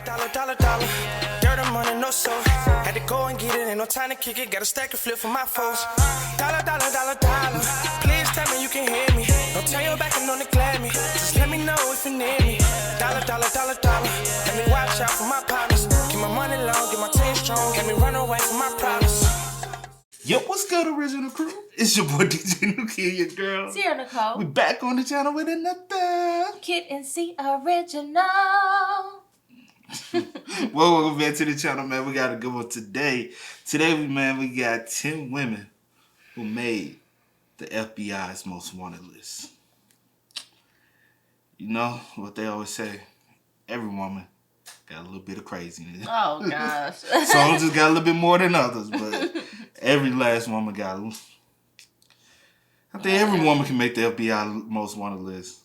Dollar. Dirt and money, no soul. Had to go and get it, ain't no time to kick it. Got a stack and flip for my foes. Dollar. Please tell me you can hear me. Don't turn your back and don't neglect me. Just let me know if you need me. Dollar. Let me watch out for my partners. Keep my money long, get my team strong. Let me run away from my problems. Yo, what's good, original crew? It's your boy DJ Nuki and your girl Sierra Nicole. We back on the channel with another Kid and C original. Well, welcome back to the channel, man. We got a good one today. Today, we got 10 women who made the FBI's most wanted list. You know what they always say, every woman got a little bit of craziness. Oh, gosh. Some just got a little bit more than others, but every last woman got a... I think every woman can make the FBI most wanted list.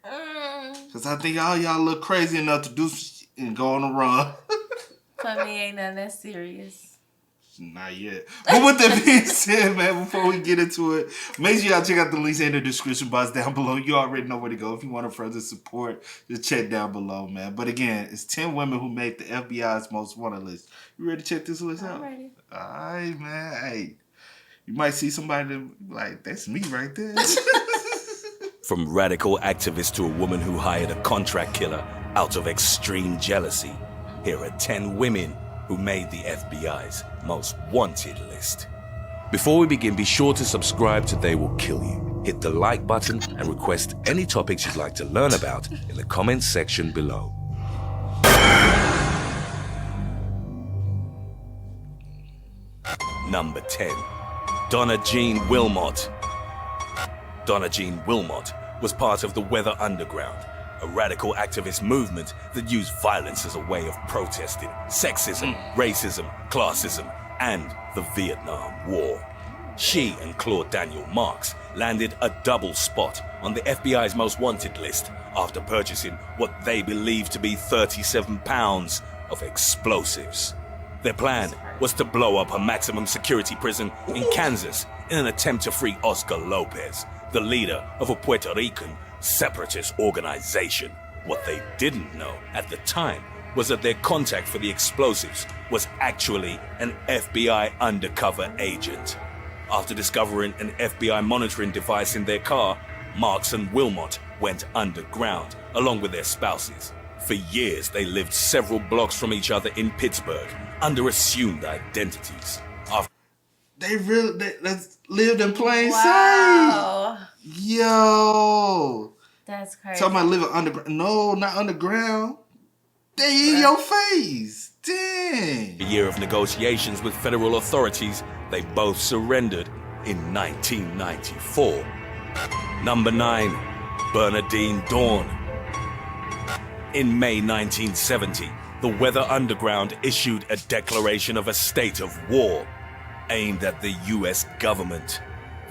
Because I think all y'all look crazy enough to do shit and go on a run. For me, ain't nothing that serious. Not yet. But with that being said, man, before we get into it, make sure y'all check out the links in the description box down below. You already know where to go. If you want to further support, just check down below, man. But again, it's 10 women who make the FBI's most wanted list. You ready to check this list out? I'm ready. All right, man. Hey, you might see somebody that, like, that's me right there. From radical activist to a woman who hired a contract killer out of extreme jealousy, here are 10 women who made the FBI's most wanted list. Before we begin, be sure to subscribe to They Will Kill You. Hit the like button and request any topics you'd like to learn about in the comments section below. Number 10. Donna Jean Wilmot. Donna Jean Wilmot was part of the Weather Underground, a radical activist movement that used violence as a way of protesting sexism, racism, classism, and the Vietnam War. She and Claude Daniel Marks landed a double spot on the FBI's most wanted list after purchasing what they believed to be 37 pounds of explosives. Their plan was to blow up a maximum security prison in Kansas in an attempt to free Oscar Lopez, the leader of a Puerto Rican separatist organization. What they didn't know at the time was that their contact for the explosives was actually an FBI undercover agent. After discovering an FBI monitoring device in their car, Marks and Wilmot went underground along with their spouses. For years, they lived several blocks from each other in Pittsburgh under assumed identities. They lived in plain sight. Wow. Yo. That's crazy. Talking about living underground. No, not underground. They in your face. Dang. A year of negotiations with federal authorities, they both surrendered in 1994. Number 9. Bernadine Dawn. In May 1970, the Weather Underground issued a declaration of a state of war aimed at the US government.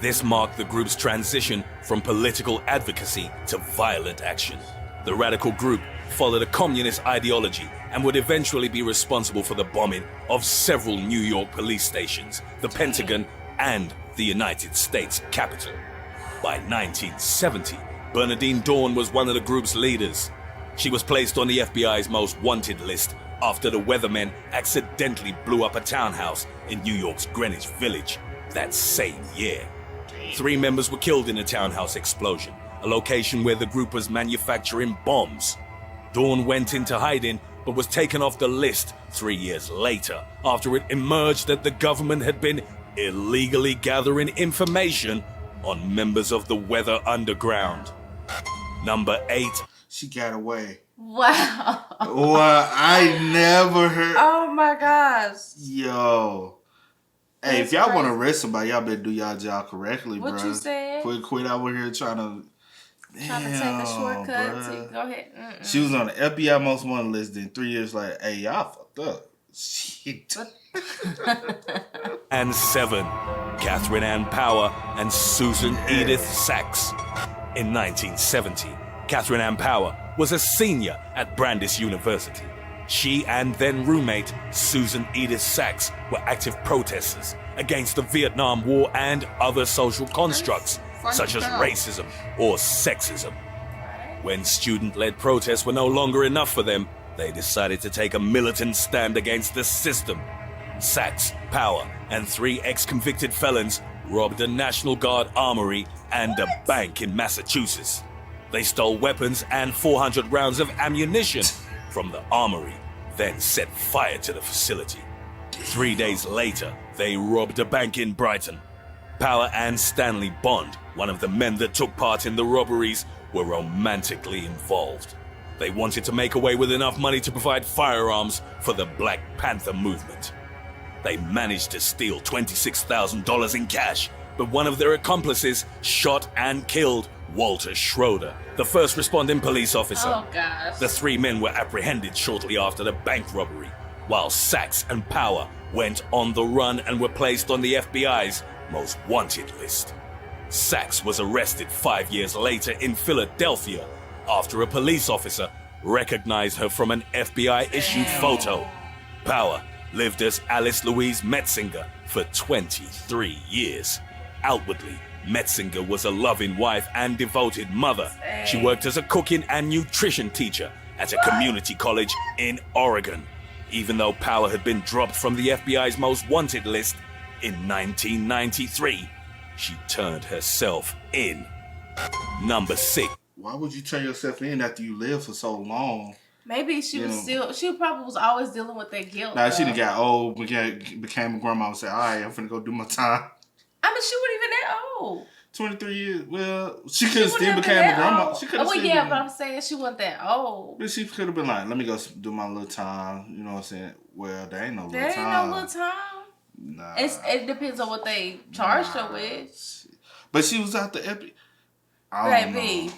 This marked the group's transition from political advocacy to violent action. The radical group followed a communist ideology and would eventually be responsible for the bombing of several New York police stations, the Pentagon, and the United States Capitol. By 1970, Bernadine Dawn was one of the group's leaders. She was placed on the FBI's most wanted list after the weathermen accidentally blew up a townhouse in New York's Greenwich Village that same year. 3 members were killed in a townhouse explosion, a location where the group was manufacturing bombs. Dawn went into hiding but was taken off the list 3 years later after it emerged that the government had been illegally gathering information on members of the Weather Underground. Number 8. She got away. Wow. Well, I never heard. Oh my gosh. Yo. Hey, That's if y'all want to crazy. arrest somebody, y'all better do y'all job correctly, bro. What you said? Quit out here trying to Trying to take a shortcut. Go ahead. She was on the FBI most wanted list. Then 3 years later, hey, y'all fucked up. Shit. And 7. Catherine Ann Power and Susan Edith Sachs. In 1970, Catherine Ann Power was a senior at Brandeis University. She and then roommate Susan Edith Sachs were active protesters against the Vietnam War and other social constructs such as racism or sexism. When student-led protests were no longer enough for them, they decided to take a militant stand against the system. Sachs, Power, and 3 ex-convicted felons robbed a National Guard armory and a bank in Massachusetts. They stole weapons and 400 rounds of ammunition from the armory, then set fire to the facility. 3 days later, they robbed a bank in Brighton. Power and Stanley Bond, one of the men that took part in the robberies, were romantically involved. They wanted to make away with enough money to provide firearms for the Black Panther movement. They managed to steal $26,000 in cash, but one of their accomplices shot and killed Walter Schroeder, the first responding police officer. Oh, gosh. The 3 men were apprehended shortly after the bank robbery, while Sachs and Power went on the run and were placed on the FBI's most wanted list. Sachs was arrested 5 years later in Philadelphia after a police officer recognized her from an FBI-issued photo. Power lived as Alice Louise Metzinger for 23 years. Outwardly, Metzinger was a loving wife and devoted mother. She worked as a cooking and nutrition teacher at a community college in Oregon. Even though Power had been dropped from the FBI's most wanted list in 1993, she turned herself in. Number 6. Why would you turn yourself in after you lived for so long? Maybe she probably was always dealing with that guilt. Nah, she done got old, became a grandma and said, all right, I'm finna go do my time. I mean, she wasn't even that old. 23 years. Well, she could have still became a grandma. She could have well, yeah, but I'm saying she wasn't that old. But she could have been like, let me go do my little time. You know what I'm saying? Well, there ain't no little time. There ain't no little time. Nah. It depends on what they charged her with. But she was out the epic. Baby.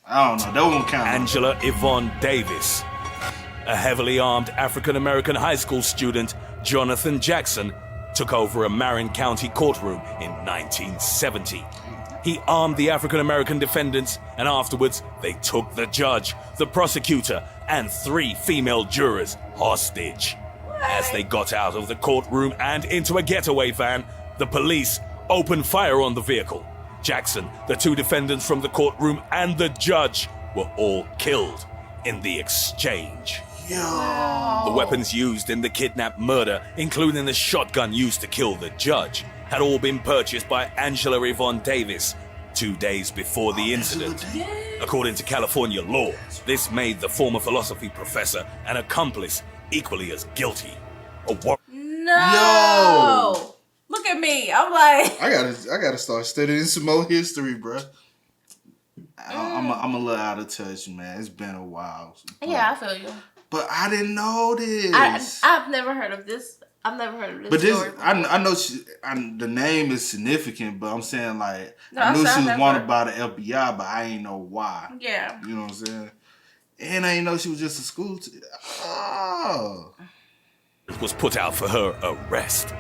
I don't know. That won't count. Angela Yvonne Davis. A heavily armed African-American high school student, Jonathan Jackson, took over a Marin County courtroom in 1970. He armed the African-American defendants, and afterwards they took the judge, the prosecutor, and 3 female jurors hostage. As they got out of the courtroom and into a getaway van, the police opened fire on the vehicle. Jackson, the 2 defendants from the courtroom, and the judge were all killed in the exchange. The weapons used in the kidnap murder, including the shotgun used to kill the judge, had all been purchased by Angela Yvonne Davis 2 days before the incident. According to California law, this made the former philosophy professor an accomplice equally as guilty. No! Yo! Look at me. I'm like... I gotta start studying some more history, bruh. I'm a little out of touch, man. It's been a while. Yeah, I feel you. But I didn't know this. I've never heard of this. I've never heard of this. But story I know the name is significant, but I'm saying like I knew she was wanted by the FBI, but I ain't know why. Yeah. You know what I'm saying? And I didn't know she was just a school teacher. Oh. Was put out for her arrest.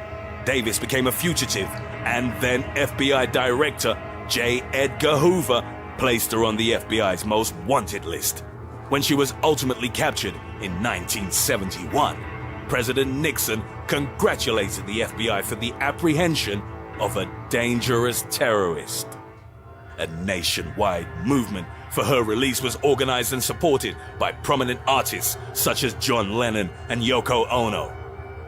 Davis became a fugitive, and then FBI Director J. Edgar Hoover placed her on the FBI's most wanted list. When she was ultimately captured in 1971, President Nixon congratulated the FBI for the apprehension of a dangerous terrorist. A nationwide movement for her release was organized and supported by prominent artists such as John Lennon and Yoko Ono.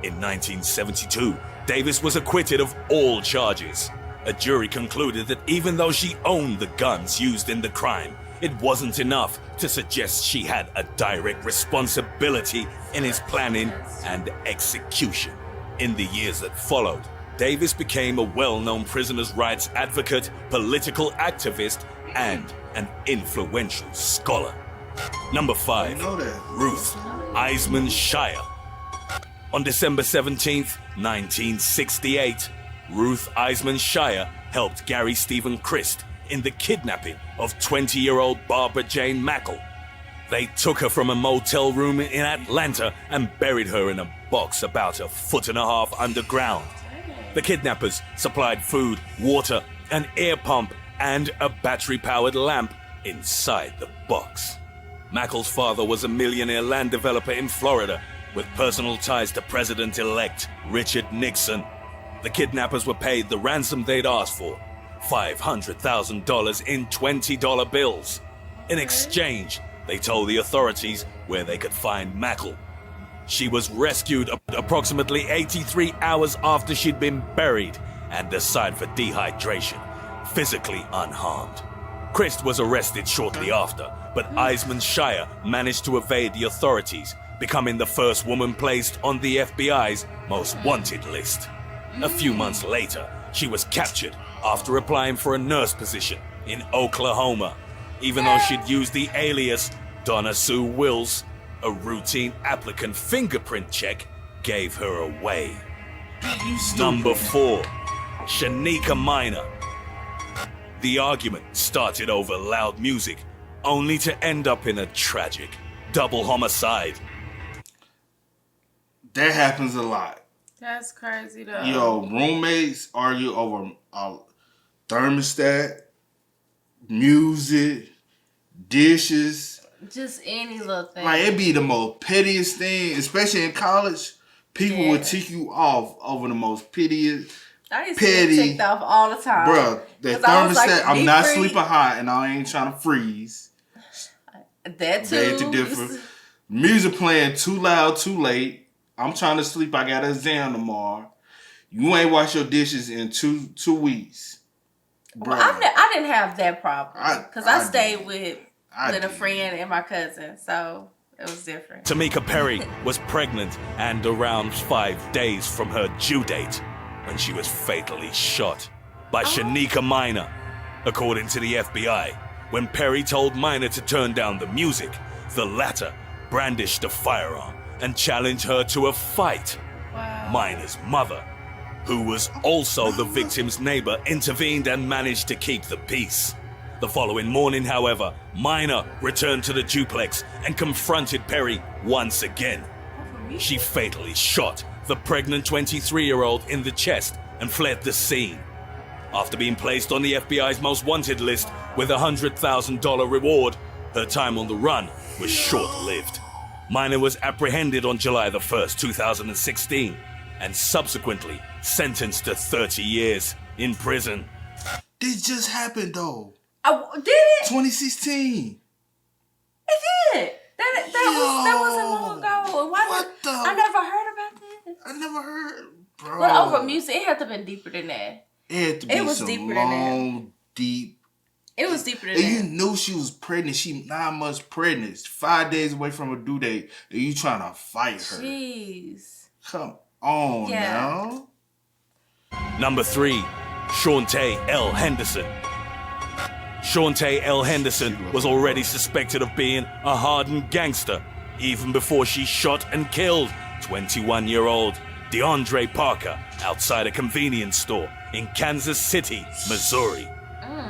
In 1972, Davis was acquitted of all charges. A jury concluded that even though she owned the guns used in the crime, it wasn't enough to suggest she had a direct responsibility in its planning and execution. In the years that followed, Davis became a well-known prisoners' rights advocate, political activist, and an influential scholar. Number 5, Ruth Eisman Shire. On December 17th, 1968, Ruth Eisman Shire helped Gary Stephen Christ in the kidnapping of 20-year-old Barbara Jane Mackle. They took her from a motel room in Atlanta and buried her in a box about 1.5 feet underground. The kidnappers supplied food, water, an air pump, and a battery-powered lamp inside the box. Mackle's father was a millionaire land developer in Florida with personal ties to President-elect Richard Nixon. The kidnappers were paid the ransom they'd asked for, $500,000 in $20 bills. In exchange, They told the authorities where they could find Mackle. She was rescued approximately 83 hours after she'd been buried and died for dehydration, physically unharmed. Christ was arrested shortly after, but Eisman Shire managed to evade the authorities, becoming the first woman placed on the FBI's most wanted list. A few months later, she was captured after applying for a nurse position in Oklahoma. Even though she'd used the alias Donna Sue Wills, a routine applicant fingerprint check gave her away. Number 4, Shanika Minor. The argument started over loud music, only to end up in a tragic double homicide. That happens a lot. That's crazy though. Yo, roommates argue over thermostat, music, dishes. Just any little thing. Like, it be the most pettiest thing, especially in college. People would tick you off over the most pettiest. I used to get ticked off all the time. Bruh, that thermostat, I'm not sleeping hot and I ain't trying to freeze. That too. Beg to differ. Music playing too loud, too late. I'm trying to sleep. I got an exam tomorrow. You ain't washed your dishes in two weeks. Well, I didn't have that problem because I stayed with a friend and my cousin, so it was different. Tamika Perry was pregnant and around 5 days from her due date when she was fatally shot by Shanika Minor. According to the FBI, when Perry told Minor to turn down the music, the latter brandished a firearm and challenged her to a fight. Wow. Minor's mother, who was also the victim's neighbor, intervened and managed to keep the peace. The following morning, however, Minor returned to the duplex and confronted Perry once again. She fatally shot the pregnant 23-year-old in the chest and fled the scene. After being placed on the FBI's most wanted list with a $100,000 reward, her time on the run was short-lived. Minor was apprehended on July the 1st, 2016, and subsequently sentenced to 30 years in prison. This just happened though. Did it? 2016. It did. That wasn't long ago. I never heard about this. I never heard, bro. But over music, it had to have been deeper than that. It had to be was some deeper long, than that. deep. It was deeper than and that. you knew she was pregnant. She 9 months pregnant. 5 days away from her due date. And you trying to fight her. Jeez. Come on now. Number 3, Shantae L Henderson. Shantae L Henderson was already suspected of being a hardened gangster even before she shot and killed 21-year-old DeAndre Parker outside a convenience store in Kansas City, Missouri.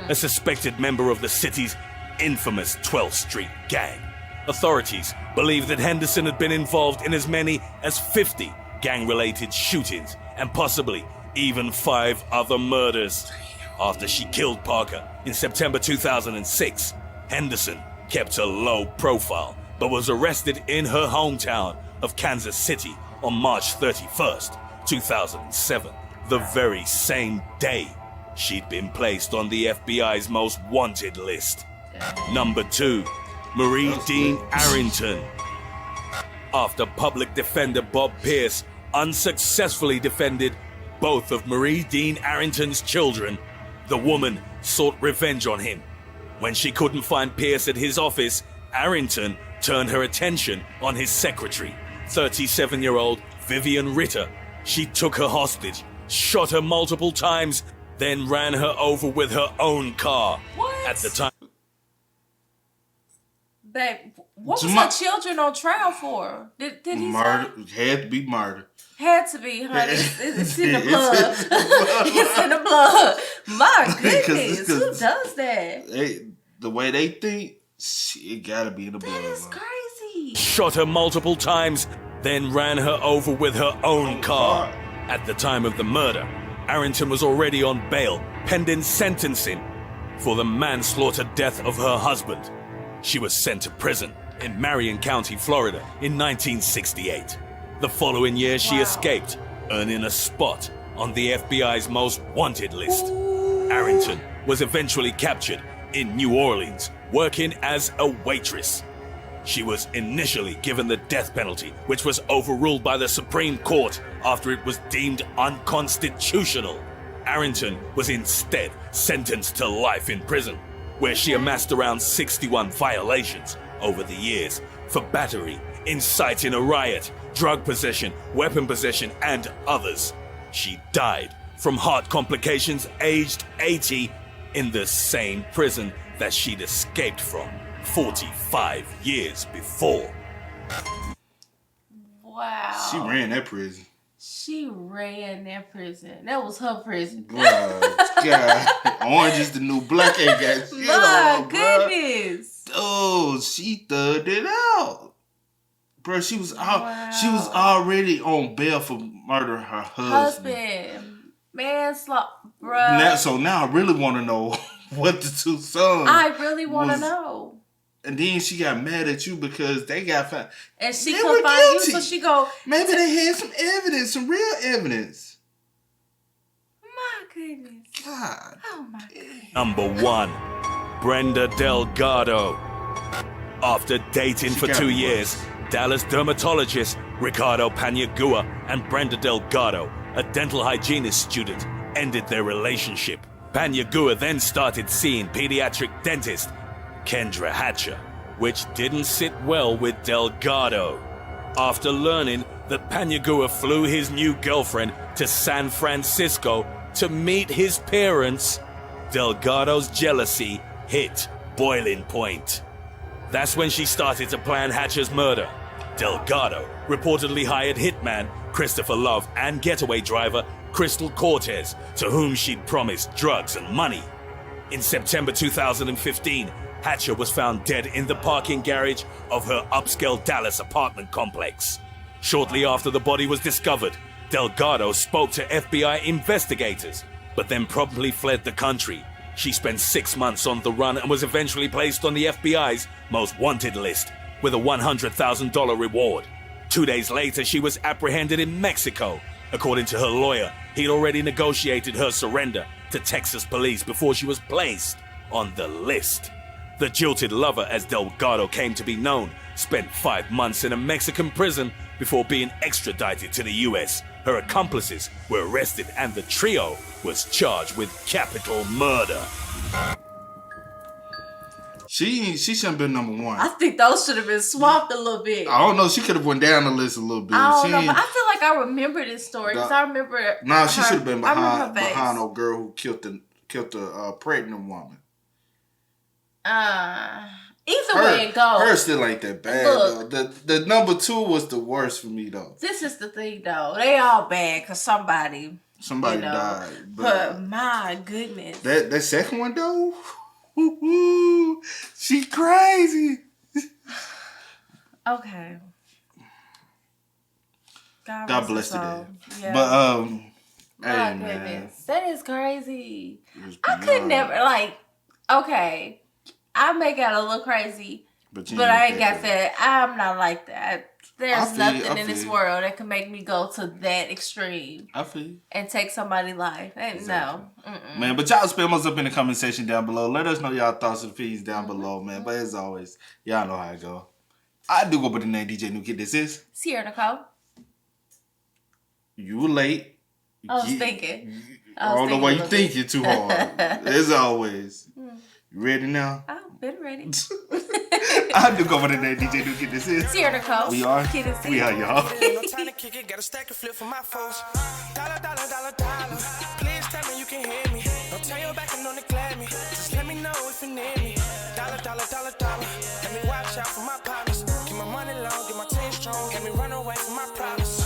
A suspected member of the city's infamous 12th Street gang. Authorities believe that Henderson had been involved in as many as 50 gang-related shootings and possibly even 5 other murders. After she killed Parker in September 2006, Henderson kept a low profile but was arrested in her hometown of Kansas City on March 31st, 2007, the very same day she'd been placed on the FBI's most wanted list. Number 2, Marie Dean Arrington. After public defender Bob Pierce unsuccessfully defended both of Marie Dean Arrington's children, the woman sought revenge on him. When she couldn't find Pierce at his office, Arrington turned her attention on his secretary, 37-year-old Vivian Ritter. She took her hostage, shot her multiple times, then ran her over with her own car. What? At the time, Babe, what was her children on trial for? Did he Murder. say? Had to be murder. Had to be, honey. It's in the blood. It's in the blood. My goodness, who does that? The way they think, it gotta be in the blood. That is crazy. shot her multiple times, then ran her over with her own car. At the time of the murder, Arrington was already on bail, pending sentencing for the manslaughter death of her husband. She was sent to prison in Marion County, Florida in 1968. The following year, she escaped, earning a spot on the FBI's most wanted list. Arrington was eventually captured in New Orleans, working as a waitress. She was initially given the death penalty, which was overruled by the Supreme Court after it was deemed unconstitutional. Arrington was instead sentenced to life in prison, where she amassed around 61 violations over the years for battery, inciting a riot, drug possession, weapon possession, and others. She died from heart complications aged 80 in the same prison that she'd escaped from 45 years before. Wow. She ran that prison. She ran that prison. That was her prison. God. Orange is the new black. Ain't got shit My on, bro. goodness. Oh, she thugged it out. Bro, she was already on bail for murdering her husband. Manslaughter, bruh. So now I really want to know what the two sons. I really want to know. And then she got mad at you because they got found. And she couldn't find you, so she go. Maybe they had some evidence, some real evidence. My goodness. God. Oh my goodness. Number 1, Brenda Delgado. After dating for 2 years, Dallas dermatologist Ricardo Paniagua and Brenda Delgado, a dental hygienist student, ended their relationship. Paniagua then started seeing pediatric dentist Kendra Hatcher, which didn't sit well with Delgado. After learning that Paniagua flew his new girlfriend to San Francisco to meet his parents, Delgado's jealousy hit boiling point. That's when she started to plan Hatcher's murder. Delgado reportedly hired hitman Christopher Love and getaway driver Crystal Cortez, to whom she'd promised drugs and money. In September 2015, Hatcher was found dead in the parking garage of her upscale Dallas apartment complex. Shortly after the body was discovered, Delgado spoke to FBI investigators, but then promptly fled the country. She spent 6 months on the run and was eventually placed on the FBI's most wanted list with a $100,000 reward. 2 days later, she was apprehended in Mexico. According to her lawyer, he'd already negotiated her surrender to Texas police before she was placed on the list. The jilted lover, as Delgado came to be known, spent 5 months in a Mexican prison before being extradited to the US. Her accomplices were arrested and the trio was charged with capital murder. She shouldn't have been number 1. I think those should have been swapped a little bit. I don't know. She could have went down the list a little bit. I don't know, but I feel like I remember this story because I remember. Nah, she should have been behind behind old girl who killed the pregnant woman. Either way it goes. Her still ain't that bad. Look, though. The number 2 was the worst for me though. This is the thing though. They all bad because somebody died. But my goodness. That second one though. She crazy. Okay. God bless her. Yeah. But my goodness, that is crazy. I could never okay, I may got a little crazy, but I ain't got that. I'm not like that. There's nothing in this world that can make me go to that extreme. I feel you. And take somebody's life. Exactly. No. Man, but y'all spam us up in the comment section down below. Let us know y'all thoughts and feeds down below, man. But as always, y'all know how it go. I do go by the name DJ New Kid. This is Sierra Nicole. You were late. I was thinking. I don't know why you thinking too hard. As always. You ready now? I've been ready. I do go by the name DJ New Kid. This is Sierra Nicole. We are. We are, y'all. No time to kick it, got a stack of flip for my folks. Dollar, dollar, dollar, dollar. Please tell me you can hear me. Don't turn your back and don't neglect me. Just let me know if you need me. Dollar, dollar, dollar, dollar. Let me watch out for my partners. Keep my money long, get my team strong. Let me run away from my problems.